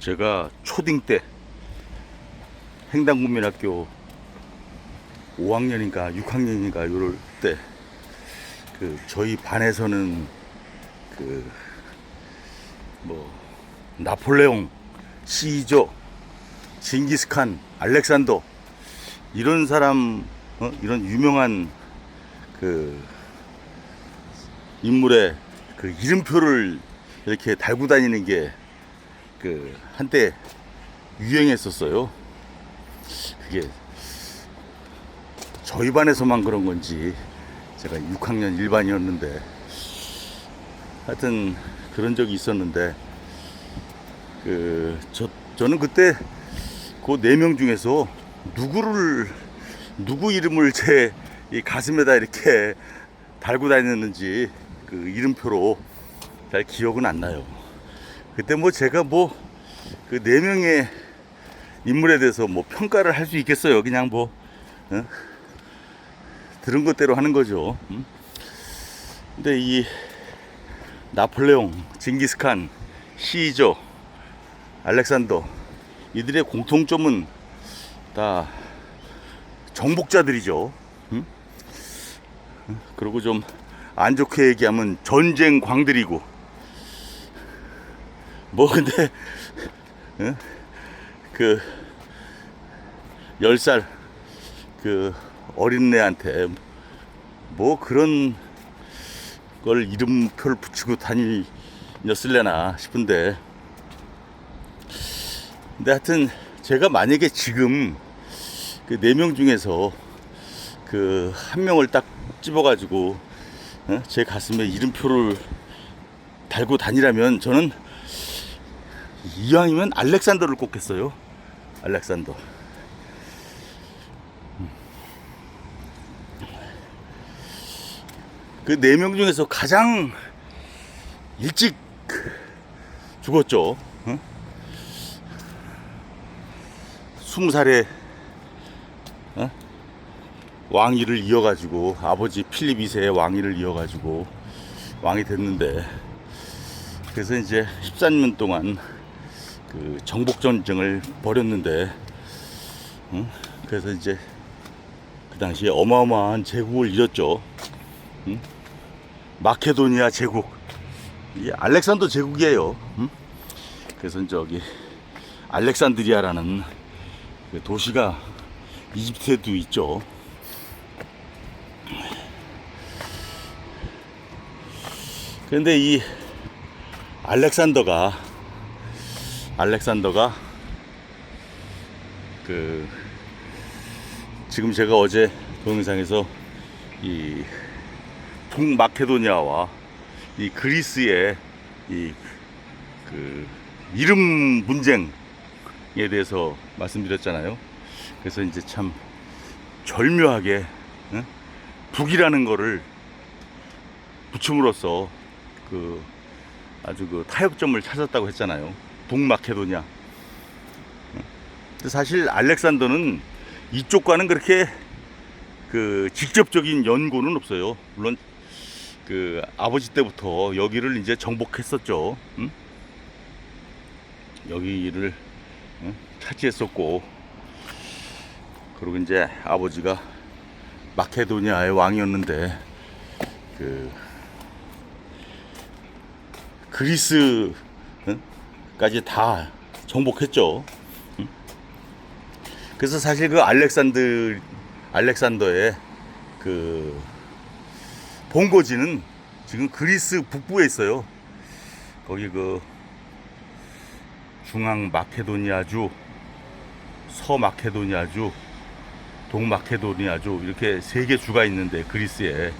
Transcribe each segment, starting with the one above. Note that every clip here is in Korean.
제가 초딩 때 횡단국민학교 5학년인가 6학년인가 요럴 때 저희 반에서는 나폴레옹, 시조, 징기스칸, 알렉산더 이런 사람 이런 유명한 인물의 이름표를 이렇게 달고 다니는 게 한때 유행했었어요. 그게 저희 반에서만 그런 건지 제가 6학년 일반이었는데 하여튼 그런 적이 있었는데 저는 그때 그 4명 중에서 누구 이름을 제 이 가슴에다 이렇게 달고 다녔는지 이름표로 잘 기억은 안 나요. 그때 제가 4명의 인물에 대해서 평가를 할 수 있겠어요. 그냥 들은 것대로 하는 거죠. 근데 이 나폴레옹, 징기스칸, 시조, 알렉산더 이들의 공통점은 다 정복자들이죠. 그리고 좀 안 좋게 얘기하면 전쟁 광들이고 근데 10살 어린애한테 그런 걸 이름표를 붙이고 다니었을래나 싶은데 근데 하여튼 제가 만약에 지금 4명 중에서 한 명을 딱 집어가지고 제 가슴에 이름표를 달고 다니라면 저는 이왕이면 알렉산더를 꼽겠어요. 알렉산더. 그 4명 중에서 가장 일찍 죽었죠. 20살에 왕위를 이어가지고 아버지 필립 2세의 왕위를 이어가지고 왕이 됐는데 그래서 이제 13년 동안 정복 전쟁을 벌였는데 그래서 이제 그 당시에 어마어마한 제국을 이뤘죠. 마케도니아 제국, 이게 알렉산더 제국이에요. 그래서 저기 알렉산드리아라는 도시가 이집트에도 있죠. 그런데 이 알렉산더가 지금 제가 어제 동영상에서 이 북마케도니아와 이 그리스의 이름 분쟁에 대해서 말씀드렸잖아요. 그래서 이제 참 절묘하게 북이라는 거를 붙임으로써 아주 타협점을 찾았다고 했잖아요. 북마케도니아. 근데 사실 알렉산더는 이쪽과는 그렇게 직접적인 연고는 없어요. 물론 아버지 때부터 여기를 이제 정복했었죠. 여기를 차지했었고, 그리고 이제 아버지가 마케도니아의 왕이었는데 그리스까지 다 정복했죠. 그래서 사실 알렉산더의 본거지는 지금 그리스 북부에 있어요. 거기 중앙 마케도니아주, 서마케도니아주, 동마케도니아주 이렇게 3개 주가 있는데 그리스에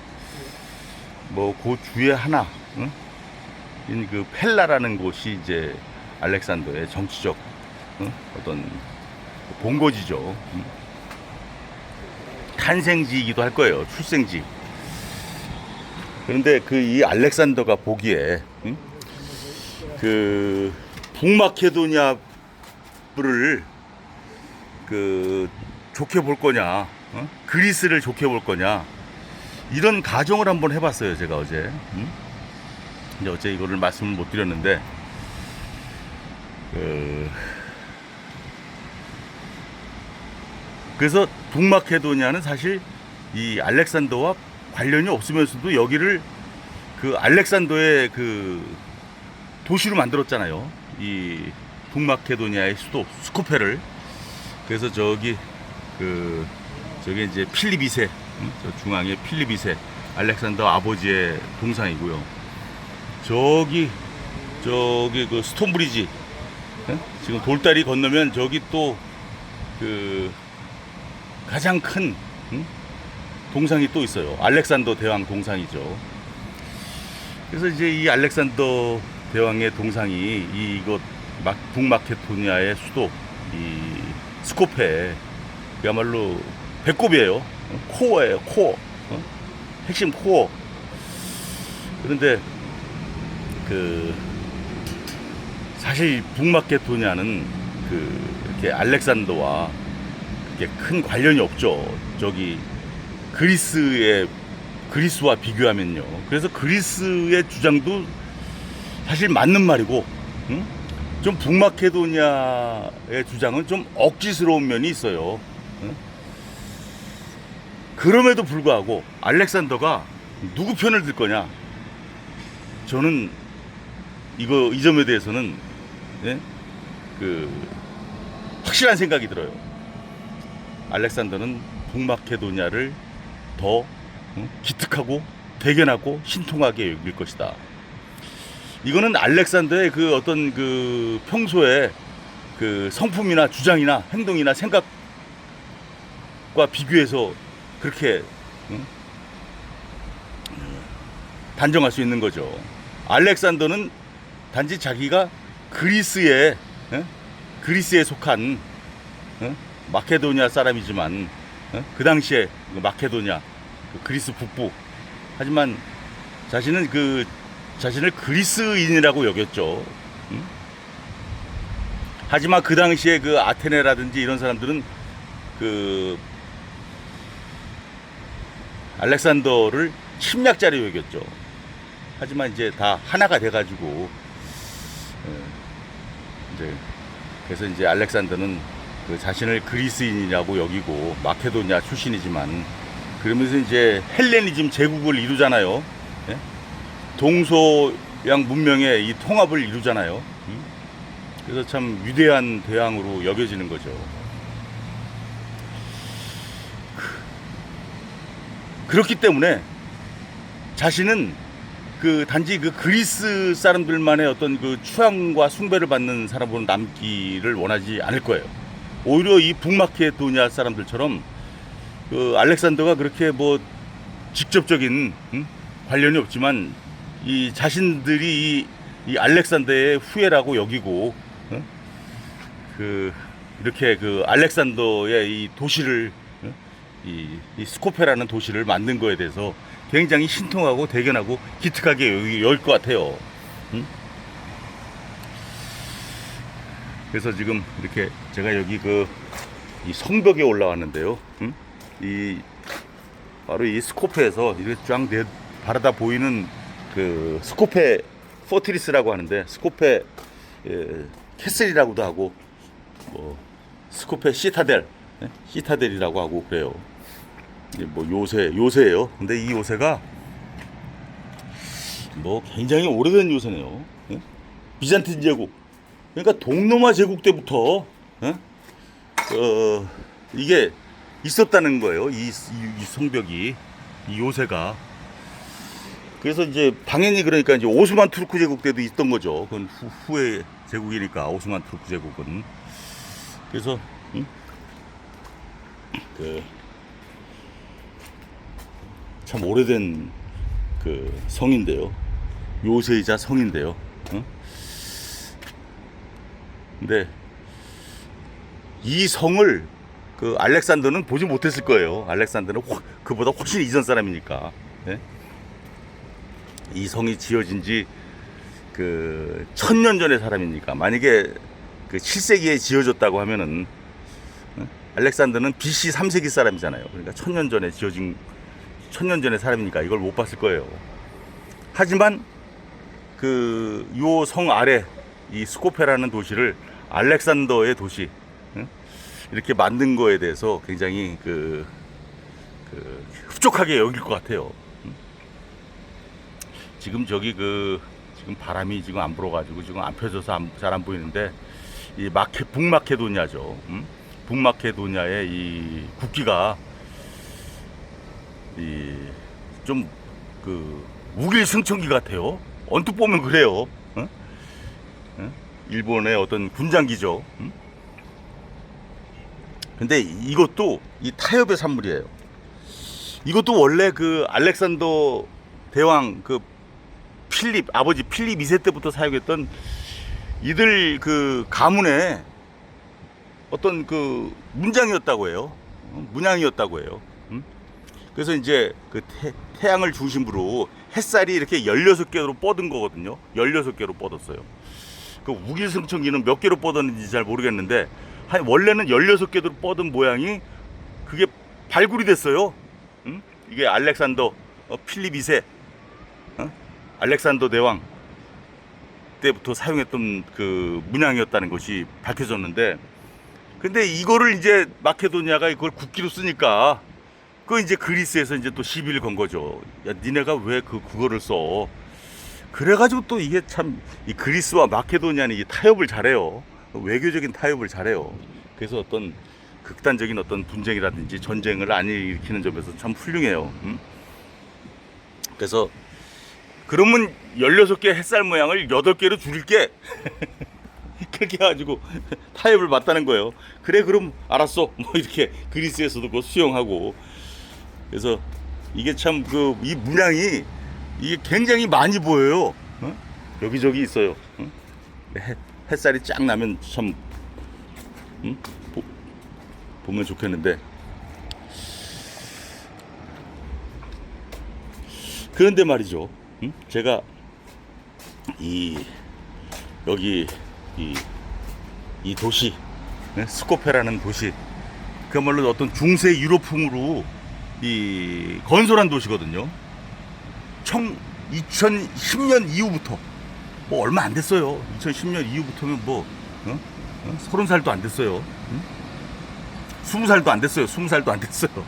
그 주에 하나 펠라라는 곳이 이제 알렉산더의 정치적 어떤 본거지죠. 탄생지이기도 할 거예요. 출생지. 그런데 이 알렉산더가 보기에 북마케도니아를 좋게 볼 거냐, 그리스를 좋게 볼 거냐, 이런 가정을 한번 해봤어요. 제가 어제. 근데 어제 이거를 말씀을 못 드렸는데 그래서 북마케도니아는 사실 이 알렉산더와 관련이 없으면서도 여기를 그 알렉산더의 그 도시로 만들었잖아요. 이 북마케도니아의 수도 스코페를. 그래서 저기 저게 이제 필립 2세, 저 중앙에 필립 2세 알렉산더 아버지의 동상이고요. 저기 그 스톤브리지, 지금 돌다리 건너면 저기 또 그 가장 큰 동상이 또 있어요. 알렉산더 대왕 동상이죠. 그래서 이제 이 알렉산더 대왕의 동상이 이곳 북마케도니아의 수도 이 스코페, 그야말로 배꼽이에요. 코어예요, 코어. 핵심 코어. 그런데 사실 북마케도니아는 이렇게 알렉산더와 이렇게 큰 관련이 없죠. 저기 그리스와 비교하면요. 그래서 그리스의 주장도 사실 맞는 말이고, 좀 북마케도니아의 주장은 좀 억지스러운 면이 있어요. 그럼에도 불구하고 알렉산더가 누구 편을 들 거냐? 저는 이 점에 대해서는 확실한 생각이 들어요. 알렉산더는 북마케도니아를 더 기특하고 대견하고 신통하게 여길 것이다. 이거는 알렉산더의 어떤 평소에 성품이나 주장이나 행동이나 생각과 비교해서 그렇게 단정할 수 있는 거죠. 알렉산더는 단지 자기가 그리스에 속한 마케도니아 사람이지만, 그 당시에 마케도니아 그리스 북부, 하지만 자신은 자신을 그리스인이라고 여겼죠. 하지만 그 당시에 아테네라든지 이런 사람들은 알렉산더를 침략자로 여겼죠. 하지만 이제 다 하나가 돼가지고, 그래서 이제 알렉산더는 자신을 그리스인이라고 여기고 마케도니아 출신이지만, 그러면서 이제 헬레니즘 제국을 이루잖아요. 동서양 문명의 이 통합을 이루잖아요. 그래서 참 위대한 대왕으로 여겨지는 거죠. 그렇기 때문에 자신은 단지 그리스 사람들만의 어떤 추앙과 숭배를 받는 사람으로 남기를 원하지 않을 거예요. 오히려 이 북마케도니아 사람들처럼 알렉산더가 그렇게 직접적인 관련이 없지만 이 자신들이 이 알렉산더의 후예라고 여기고, 이렇게 알렉산더의 이 도시를, 이 스코페라는 도시를 만든 거에 대해서 굉장히 신통하고 대견하고 기특하게 여길 것 같아요. 그래서 지금 이렇게 제가 여기 이 성벽에 올라왔는데요. 바로 이 스코페에서 이렇게 쫙 바라다 보이는 스코페 포트리스라고 하는데, 스코페 캐슬이라고도 하고, 스코페 시타델이라고 하고 그래요. 요새예요. 근데 이 요새가 굉장히 오래된 요새네요. 비잔틴 제국, 그러니까 동로마 제국 때부터 이게 있었다는 거예요. 이 성벽이, 이 요새가. 그래서 이제 당연히 그러니까 이제 오스만 투르크 제국 때도 있던 거죠. 그건 후의 제국이니까, 오스만 투르크 제국은. 그래서 참 오래된 성인데요. 요새이자 성인데요. 근데 이 성을 알렉산더는 보지 못했을 거예요. 알렉산더는 그보다 훨씬 이전 사람이니까. 이 성이 지어진 지 1000년 전의 사람이니까, 만약에 7세기에 지어졌다고 하면은, 알렉산더는 BC 3세기 사람이잖아요. 그러니까 1000년 전의 사람이니까 이걸 못 봤을 거예요. 하지만 요 성 아래 이 스코페라는 도시를 알렉산더의 도시, 응? 이렇게 만든 거에 대해서 굉장히 흡족하게 여길 것 같아요. 응? 지금 저기 지금 바람이 지금 안 불어가지고 지금 안 펴져서 잘 안 보이는데, 이 북마케도니아죠. 응? 북마케도니아의 이 국기가 좀 우길승천기 같아요. 언뜻 보면 그래요. 응? 응? 일본의 어떤 군장기죠. 응? 근데 이것도 이 타협의 산물이에요. 이것도 원래 알렉산더 대왕 아버지 필립 2세 때부터 사용했던 이들 가문의 어떤 문장이었다고 해요. 문양이었다고 해요. 그래서 이제 태양을 중심으로 햇살이 이렇게 16개로 뻗은 거거든요. 16개로 뻗었어요. 우길승천기는 몇 개로 뻗었는지 잘 모르겠는데, 원래는 16개로 뻗은 모양이 그게 발굴이 됐어요. 이게 알렉산더 필립 2세 알렉산더 대왕 때부터 사용했던 문양이었다는 것이 밝혀졌는데, 근데 이거를 이제 마케도니아가 이걸 국기로 쓰니까 이제 그리스에서 이제 또 시비를 건 거죠. 야, 니네가 왜 그거를 써? 그래가지고 또 이게 참 이 그리스와 마케도니아는 이 타협을 잘해요. 외교적인 타협을 잘해요. 그래서 어떤 극단적인 어떤 분쟁이라든지 전쟁을 안 일으키는 점에서 참 훌륭해요. 그래서 그러면 16개 햇살 모양을 8개로 줄일게. 그렇게 해가지고 타협을 맞다는 거예요. 그래, 그럼 알았어. 뭐 이렇게 그리스에서도 그거 수용하고. 그래서 이게 참 이 문양이 이게 굉장히 많이 보여요. 여기저기 있어요. 햇살이 쫙 나면 참 보면 좋겠는데, 그런데 말이죠. 제가 여기 이 도시, 스코페라는 도시, 그야말로 어떤 중세 유럽풍으로 건설한 도시거든요. 2010년 이후부터, 뭐 얼마 안 됐어요. 2010년 이후부터면 30살도 안 됐어요. 20살도 안 됐어요. 20살도 안 됐어요.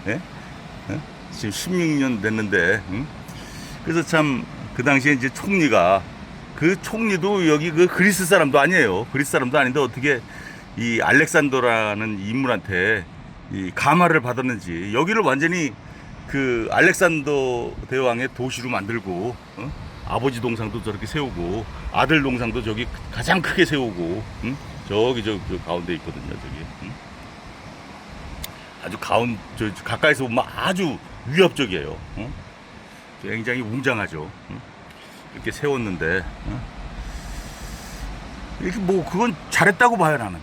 예? 지금 16년 됐는데, 그래서 참 그 당시에 이제 총리가, 총리도 여기 그리스 사람도 아니에요. 그리스 사람도 아닌데 어떻게 이 알렉산더라는 인물한테 이 감화를 받았는지, 여기를 완전히 알렉산더 대왕의 도시로 만들고, 아버지 동상도 저렇게 세우고, 아들 동상도 저기 가장 크게 세우고, 저기 저 가운데 있거든요. 저기 아주 가까이서 보면 아주 위협적이에요. 굉장히 웅장하죠. 이렇게 세웠는데, 이렇게 그건 잘했다고 봐요, 나는.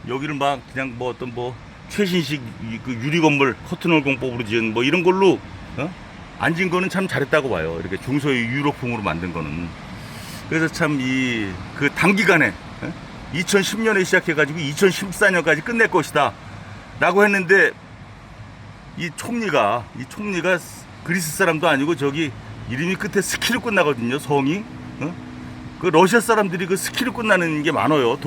여기를 그냥 어떤 최신식 유리 건물 커튼홀 공법으로 지은 이런 걸로 앉은 거는 참 잘했다고 봐요. 이렇게 중소의 유럽풍으로 만든 거는. 그래서 참 단기간에 2010년에 시작해가지고 2014년까지 끝낼 것이다 라고 했는데, 이 총리가 그리스 사람도 아니고 저기 이름이 끝에 스키로 끝나거든요. 성이. 러시아 사람들이 스키로 끝나는 게 많아요.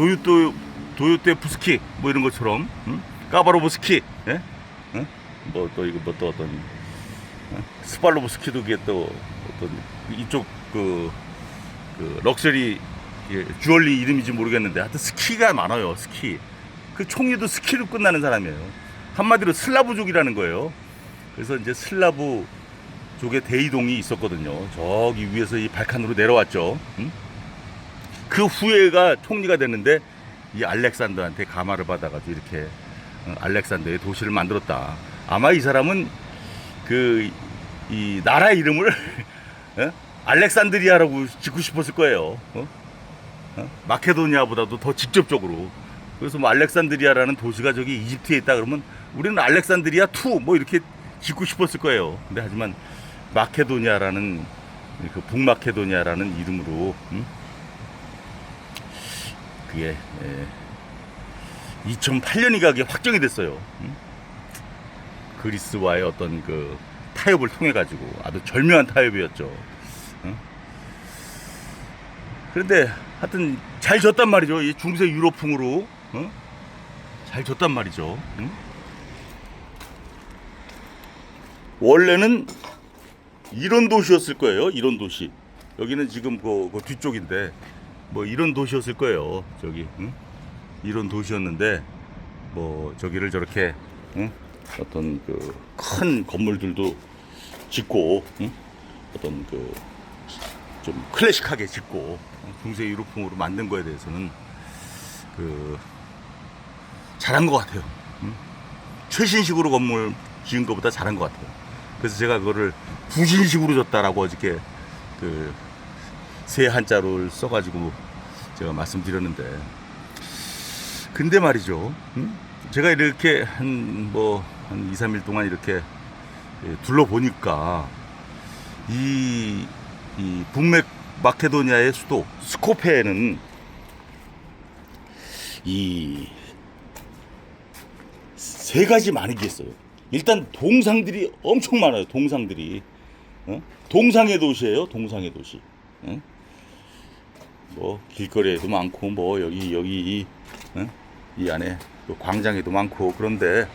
도요토프스키 이런 것처럼. 까바로브스키, 예? 또 어떤 스팔로브스키도 그게 또 어떤 이쪽 럭셔리 주얼리 이름인지 모르겠는데, 하여튼 스키가 많아요. 스키. 총리도 스키로 끝나는 사람이에요. 한마디로 슬라브족이라는 거예요. 그래서 이제 슬라브 족의 대이동이 있었거든요. 저기 위에서 이 발칸으로 내려왔죠. 그 후에가 총리가 됐는데, 이 알렉산더한테 감화를 받아가지고 이렇게 알렉산더의 도시를 만들었다. 아마 이 사람은 이 나라 이름을 알렉산드리아라고 짓고 싶었을 거예요. 마케도니아보다도 더 직접적으로. 그래서 알렉산드리아라는 도시가 저기 이집트에 있다 그러면 우리는 알렉산드리아 2 이렇게 짓고 싶었을 거예요. 근데 하지만 마케도니아라는 북마케도니아라는 이름으로 그게 2008년인가 그게 확정이 됐어요. 그리스와의 어떤 타협을 통해 가지고 아주 절묘한 타협이었죠. 그런데 하여튼 잘 졌단 말이죠. 이 중세 유럽풍으로 잘 졌단 말이죠. 원래는 이런 도시였을 거예요. 이런 도시. 여기는 지금 그 뒤쪽인데 뭐 이런 도시였을 거예요. 저기 이런 도시였는데 뭐 저기를 저렇게 어떤 그 큰 건물들도 짓고 어떤 그 좀 클래식하게 짓고 중세 유럽풍으로 만든 거에 대해서는 그 잘한 것 같아요. 최신식으로 건물 지은 것보다 잘한 것 같아요. 그래서 제가 그거를 부신식으로 졌다라고 어저께 그 새 한자를 써가지고 제가 말씀드렸는데, 근데 말이죠. 제가 이렇게 한 2, 3일 동안 이렇게 둘러보니까 이 북맥 마케도니아의 수도 스코페에는 이 세 가지 많은 게 있어요. 일단 동상들이 엄청 많아요. 동상들이 동상의 도시예요. 동상의 도시. 뭐 길거리에도 많고 뭐 여기 이 안에 광장에도 많고. 그런데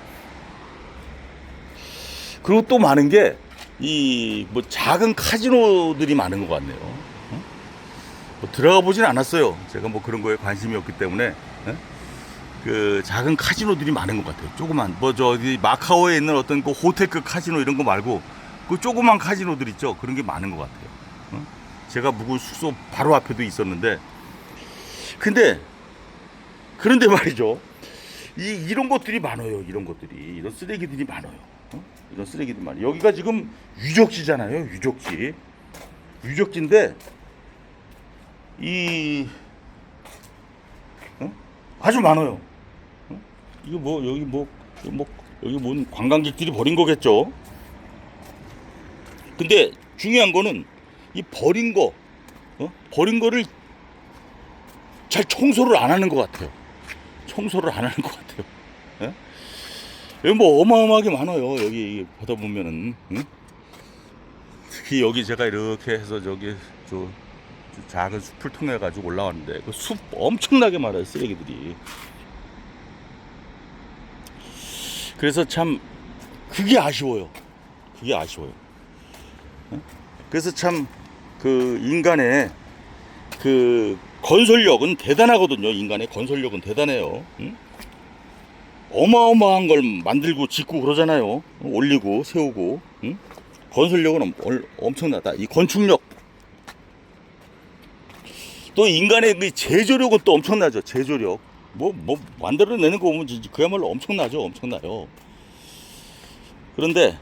그리고 또 많은 게 이 뭐 작은 카지노들이 많은 것 같네요. 뭐 들어가 보진 않았어요. 제가 뭐 그런 거에 관심이 없기 때문에. 그 작은 카지노들이 많은 것 같아요. 조그만 뭐 저기 마카오에 있는 어떤 그 호텔급 카지노 이런 거 말고 그 조그만 카지노들 있죠. 그런 게 많은 것 같아요. 제가 묵은 숙소 바로 앞에도 있었는데, 그런데 말이죠. 이런 것들이 많아요. 이런 것들이, 이런 쓰레기들이 많아요. 이런 쓰레기들이 많아요. 여기가 지금 유적지잖아요. 유적지인데 아주 많아요. 이거 뭐 여기 뭔 관광객들이 버린 거겠죠. 근데 중요한 거는 이 버린 거를 잘 청소를 안 하는 것 같아요. 여기 뭐 어마어마하게 많아요. 여기 보다 보면은 특히 여기 제가 이렇게 해서 저기 저 작은 숲을 통해 가지고 올라왔는데 그 숲 엄청나게 많아요. 쓰레기들이. 그래서 참 그게 아쉬워요. 그래서 참 그 인간의 그 건설력은 대단하거든요. 인간의 건설력은 대단해요. 어마어마한 걸 만들고 짓고 그러잖아요. 올리고 세우고. 건설력은 엄청나다. 이 건축력. 또 인간의 그 제조력은 또 엄청나죠. 제조력. 뭐 만들어내는 거 보면 그야말로 엄청나요. 그런데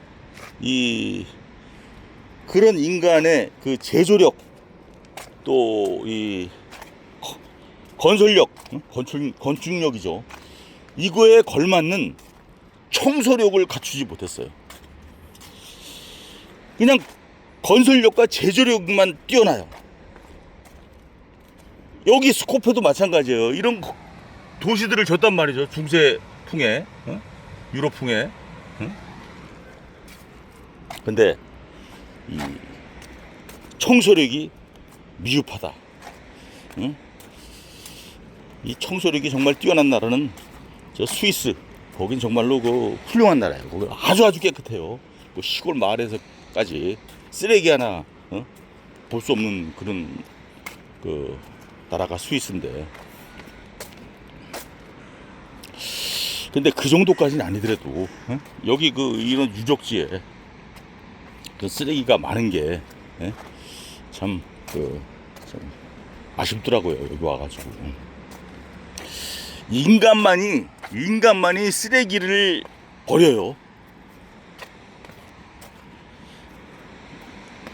그런 인간의 그 제조력, 또 이 건설력, 건축력이죠. 이거에 걸맞는 청소력을 갖추지 못했어요. 그냥 건설력과 제조력만 뛰어나요. 여기 스코페도 마찬가지예요. 이런 도시들을 졌단 말이죠. 중세풍에, 유럽풍에. 근데 이 청소력이 미흡하다. 이 청소력이 정말 뛰어난 나라는 저 스위스. 거긴 정말로 그 훌륭한 나라예요. 거기 아주 깨끗해요. 뭐 시골 마을에서까지 쓰레기 하나 볼 수 없는 그런 그 나라가 스위스인데. 근데 그 정도까지는 아니더라도 여기 이런 유적지에 그 쓰레기가 많은 게 참 아쉽더라고요. 여기 와가지고 인간만이 쓰레기를 버려요.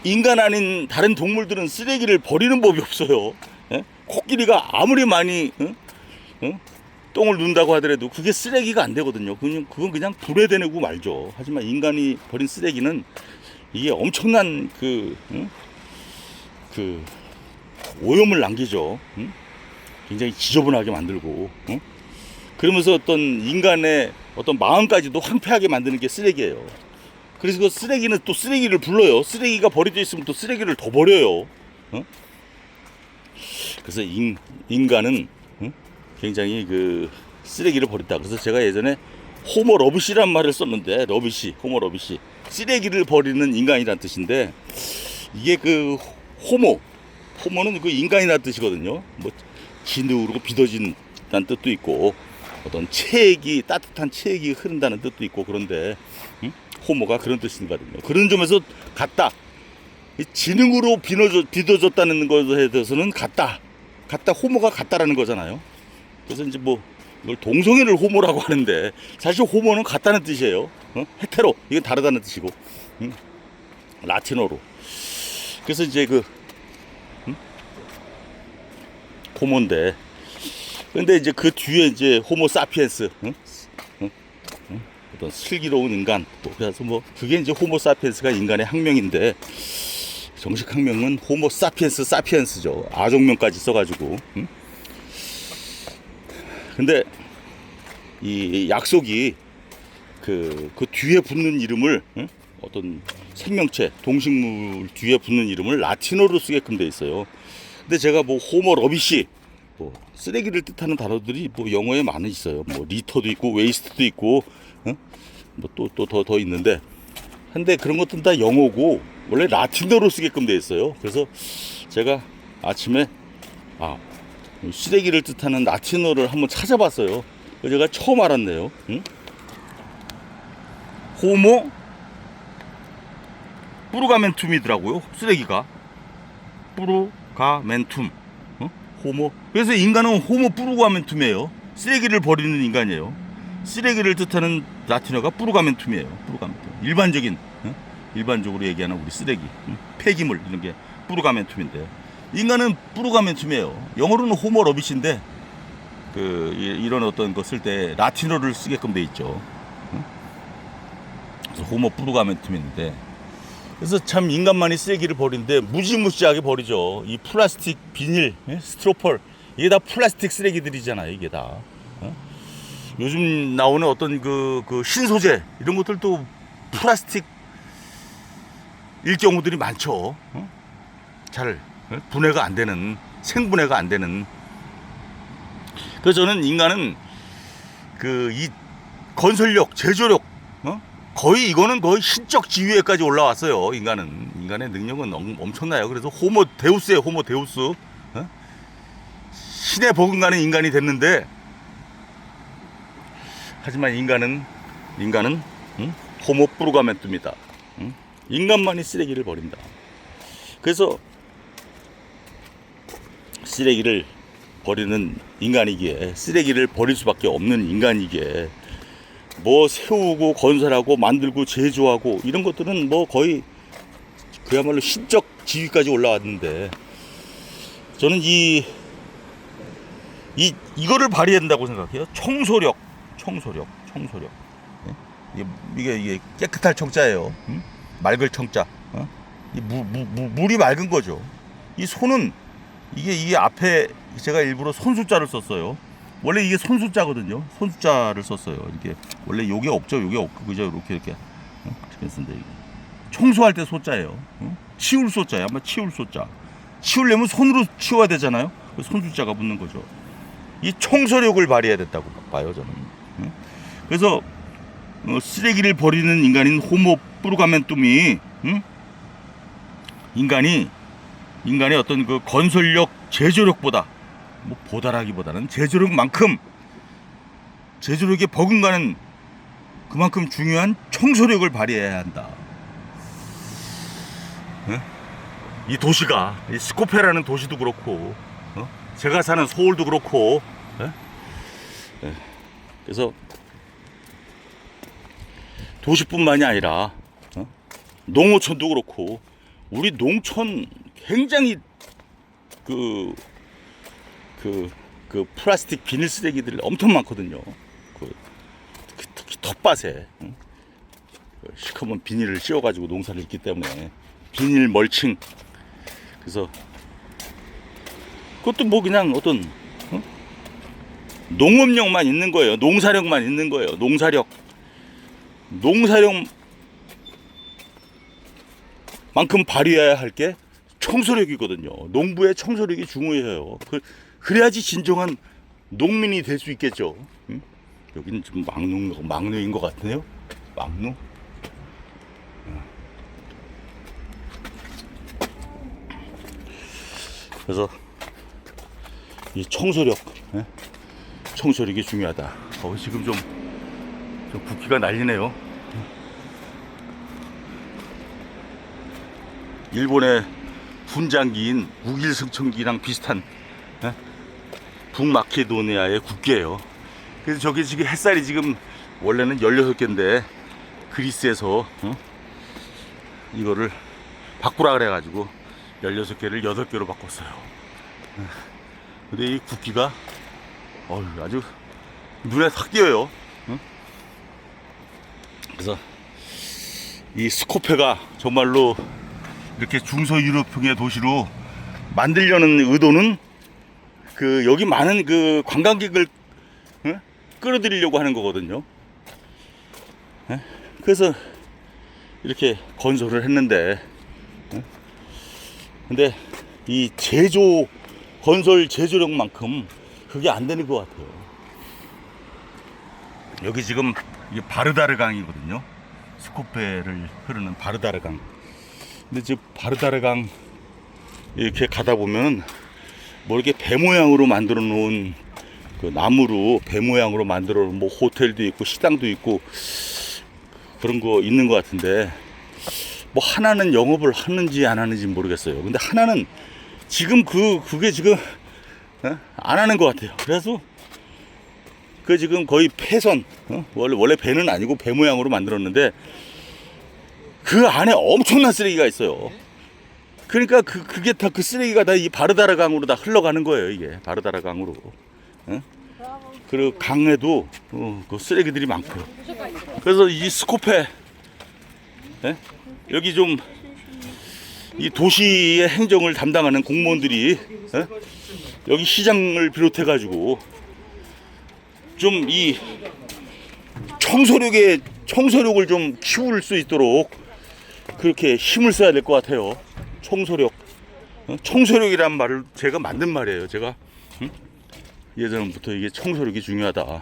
인간 아닌 다른 동물들은 쓰레기를 버리는 법이 없어요. 코끼리가 아무리 많이 똥을 눈다고 하더라도 그게 쓰레기가 안 되거든요. 그건 그냥 불에 대내고 말죠. 하지만 인간이 버린 쓰레기는 이게 엄청난 그 오염을 남기죠. 굉장히 지저분하게 만들고, 그러면서 어떤 인간의 어떤 마음까지도 황폐하게 만드는 게 쓰레기예요. 그래서 그 쓰레기는 또 쓰레기를 불러요. 쓰레기가 버려져 있으면 또 쓰레기를 더 버려요. 그래서 인간은 굉장히 그 쓰레기를 버린다. 그래서 제가 예전에 호모 러비시란 말을 썼는데, 호모 러비시, 쓰레기를 버리는 인간이란 뜻인데, 이게 그 호모는 그 인간이란 뜻이거든요. 뭐 기누르고 비더진다는 뜻도 있고, 어떤 따뜻한 체액이 흐른다는 뜻도 있고, 그런데 호모가 그런 뜻이거든요. 그런 점에서 같다. 지능으로 빚어졌다는 것에 대해서는 같다. 호모가 같다라는 거잖아요. 그래서 이제 뭐 이걸 동성애를 호모라고 하는데, 사실 호모는 같다는 뜻이에요. 헤테로, 이건 다르다는 뜻이고, 라틴어로. 그래서 이제 호모인데, 근데 이제 그 뒤에 이제 호모 사피엔스, 어떤 슬기로운 인간, 그래서 뭐 그게 이제 호모 사피엔스가 인간의 학명인데, 정식 학명은 호모 사피엔스죠. 아종명까지 써가지고. 근데 이 약속이 그 뒤에 붙는 이름을, 어떤 생명체, 동식물 뒤에 붙는 이름을 라틴어로 쓰게끔 돼 있어요. 근데 제가 뭐 호모 러비시, 뭐 쓰레기를 뜻하는 단어들이 뭐 영어에 많이 있어요. 뭐 리터도 있고 웨이스트도 있고, 뭐 또 더 있는데, 근데 그런 것들은 다 영어고 원래 라틴어로 쓰게끔 돼 있어요. 그래서 제가 아침에 쓰레기를 뜻하는 라틴어를 한번 찾아봤어요. 제가 처음 알았네요. 호모 뿌르가멘툼이더라고요. 쓰레기가 뿌르가멘툼. 호모. 그래서 인간은 호모 뿌르가멘툼이에요. 쓰레기를 버리는 인간이에요. 쓰레기를 뜻하는 라틴어가 뿌르가멘툼이에요. 일반적으로 얘기하는 우리 쓰레기, 폐기물, 이런 게 뿌르가멘툼인데, 인간은 뿌르가멘툼이에요. 영어로는 호모 러비시인데, 이런 어떤 거 쓸 때 라틴어를 쓰게끔 돼 있죠. 그래서 호모 뿌르가멘툼인데, 그래서 참 인간만이 쓰레기를 버리는데 무지무지하게 버리죠. 이 플라스틱, 비닐, 스티로폴, 이게 다 플라스틱 쓰레기들이잖아요. 이게 다. 요즘 나오는 어떤 그 신소재, 이런 것들도 플라스틱 일 경우들이 많죠. 잘 분해가 안 되는, 생분해가 안 되는. 그래서 저는 인간은 이 건설력, 제조력, 이거는 거의 신적 지위에까지 올라왔어요. 인간의 능력은 엄청나요. 그래서 호모 데우스예요. 호모 데우스. 신의 버금가는 인간이 됐는데, 하지만 인간은 호모 뿌르가멘tum이다. 인간만이 쓰레기를 버린다. 그래서 쓰레기를 버리는 인간이기에, 쓰레기를 버릴 수밖에 없는 인간이기에, 뭐 세우고 건설하고 만들고 제조하고 이런 것들은 뭐 거의 그야말로 신적 지위까지 올라왔는데, 저는 이거를 발휘한다고 생각해요. 청소력. 이게 깨끗할 청자예요. 맑을 청자. 물이 맑은 거죠. 이 손은, 이게 앞에 제가 일부러 손숫자를 썼어요. 원래 이게 손숫자거든요. 손숫자를 썼어요. 이게 원래 요게 없죠. 요게 없고, 그죠? 이렇게 쓰는데, 청소할 때 소자예요. 치울 소자예요. 아마 치울 소자. 치우려면 손으로 치워야 되잖아요. 손숫자가 붙는 거죠. 이 청소력을 발휘해야 됐다고 봐요, 저는. 그래서 쓰레기를 버리는 인간인 호모 뿌르가멘tum이, 인간의 어떤 그 건설력, 제조력보다, 뭐 보다라기보다는 제조력에 버금가는 그만큼 중요한 청소력을 발휘해야 한다. 이 도시가, 이 스코페라는 도시도 그렇고, 제가 사는 서울도 그렇고, 그래서 도시뿐만이 아니라 농어촌도 그렇고, 우리 농촌 굉장히 그 플라스틱 비닐 쓰레기들 엄청 많거든요. 특히 텃밭에 시커먼 비닐을 씌워가지고 농사를 짓기 때문에 비닐 멀칭. 그래서 그것도 뭐 그냥 어떤 농업력만 있는 거예요. 농사력만 있는 거예요. 농사력만큼 발휘해야 할 게 청소력이거든요. 농부의 청소력이 중요해요. 그래야지 진정한 농민이 될 수 있겠죠. 응? 여기는 좀 막루인 것 같네요. 막루. 그래서 이 청소력, 청소력이 중요하다. 지금 좀 붓기가 날리네요. 일본의 분장기인 우길승천기랑 비슷한 북마케도니아의 국기예요. 그래서 저기 지금 햇살이 지금 원래는 16개인데 그리스에서 이거를 바꾸라 그래가지고 16개를 8개로 바꿨어요. 근데 이 국기가 아주 눈에 탁 띄어요. 그래서 이 스코페가 정말로 이렇게 중서 유럽풍의 도시로 만들려는 의도는 여기 많은 관광객을 끌어들이려고 하는 거거든요. 그래서 이렇게 건설을 했는데, 근데 이 건설 제조력만큼 그게 안 되는 것 같아요. 여기 지금 이게 바르다르 강이거든요. 스코페를 흐르는 바르다르 강. 근데 지금 바르다르 강 이렇게 가다 보면 뭐 이렇게 배 모양으로 만들어 놓은 나무로 배 모양으로 만들어 놓은 뭐 호텔도 있고 식당도 있고 그런 거 있는 것 같은데, 뭐 하나는 영업을 하는지 안 하는지 모르겠어요. 근데 하나는 지금 그게 지금 안 하는 것 같아요. 그래서 지금 거의 폐선, 원래 배는 아니고 배 모양으로 만들었는데 그 안에 엄청난 쓰레기가 있어요. 그러니까 그게 다 쓰레기가 다 이 바르다르 강으로 다 흘러가는 거예요. 이게 바르다르 강으로. 그리고 강에도 그 쓰레기들이 많고요. 그래서 이 스코페, 여기 좀 이 도시의 행정을 담당하는 공무원들이 여기 시장을 비롯해 가지고 좀 이 청소력을 좀 키울 수 있도록 그렇게 힘을 써야 될 것 같아요. 청소력이란 말을 제가 만든 말이에요. 제가 예전부터 이게 청소력이 중요하다.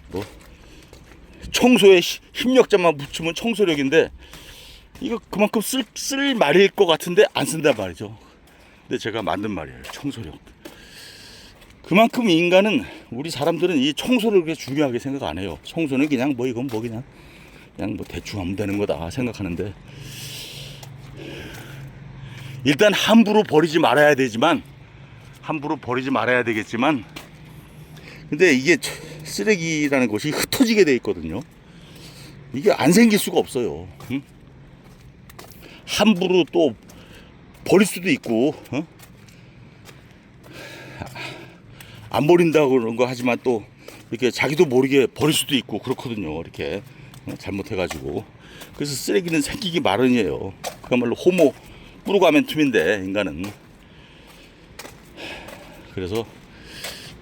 뭐 청소에 힘력자만 붙이면 청소력인데 이거 그만큼 쓸 말일 것 같은데 안 쓴단 말이죠. 근데 제가 만든 말이에요. 청소력. 그만큼 우리 사람들은 이 청소력을 중요하게 생각 안 해요. 청소는 그냥 뭐 이건 뭐 그냥 뭐 대충 하면 되는 거다 생각하는데, 일단 함부로 버리지 말아야 되겠지만 근데 이게 쓰레기라는 것이 흩어지게 돼 있거든요. 이게 안 생길 수가 없어요. 함부로 또 버릴 수도 있고, 안 버린다고 그런 거 하지만 또 이렇게 자기도 모르게 버릴 수도 있고 그렇거든요. 이렇게 잘못해가지고. 그래서 쓰레기는 생기기 마련이에요. 그야말로 호모 뿌르가멘툼인데 인간은. 그래서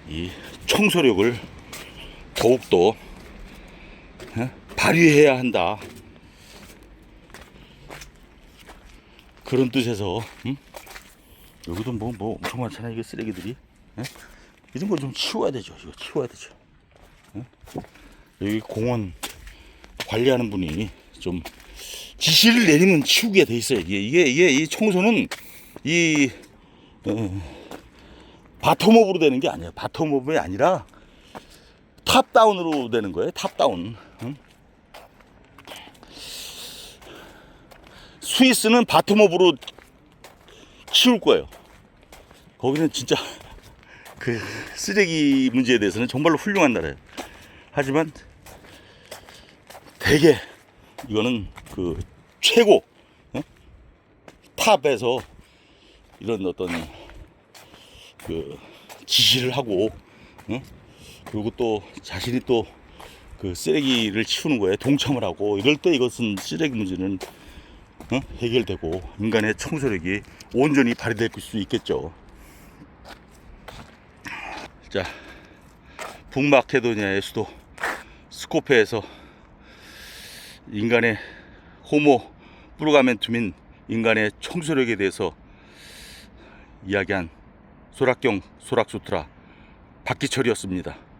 이 청소력을 더욱더 발휘해야 한다, 그런 뜻에서 여기도 뭐 엄청 많잖아요. 이게 쓰레기들이. 이런 거 좀 치워야 되죠. 이거 치워야 되죠. 여기 공원 관리하는 분이 좀 지시를 내리면 치우게 돼 있어요. 이게 이 청소는 바텀업으로 되는 게 아니에요. 바텀업이 아니라 탑다운으로 되는 거예요. 탑다운. 스위스는 바텀업으로 치울 거예요. 거기는 진짜 그 쓰레기 문제에 대해서는 정말로 훌륭한 나라예요. 하지만 대개 이거는 최고 탑에서 이런 어떤 지시를 하고, 그리고 또 자신이 또 쓰레기를 치우는 거에 동참을 하고 이럴 때 이것은 쓰레기 문제는 해결되고 인간의 청소력이 온전히 발휘될 수 있겠죠. 자, 북마케도니아의 수도 스코페에서 인간의 호모 뿌르가멘툼인 인간의 청소력에 대해서 이야기한 소락경 소락수트라 박기철이었습니다.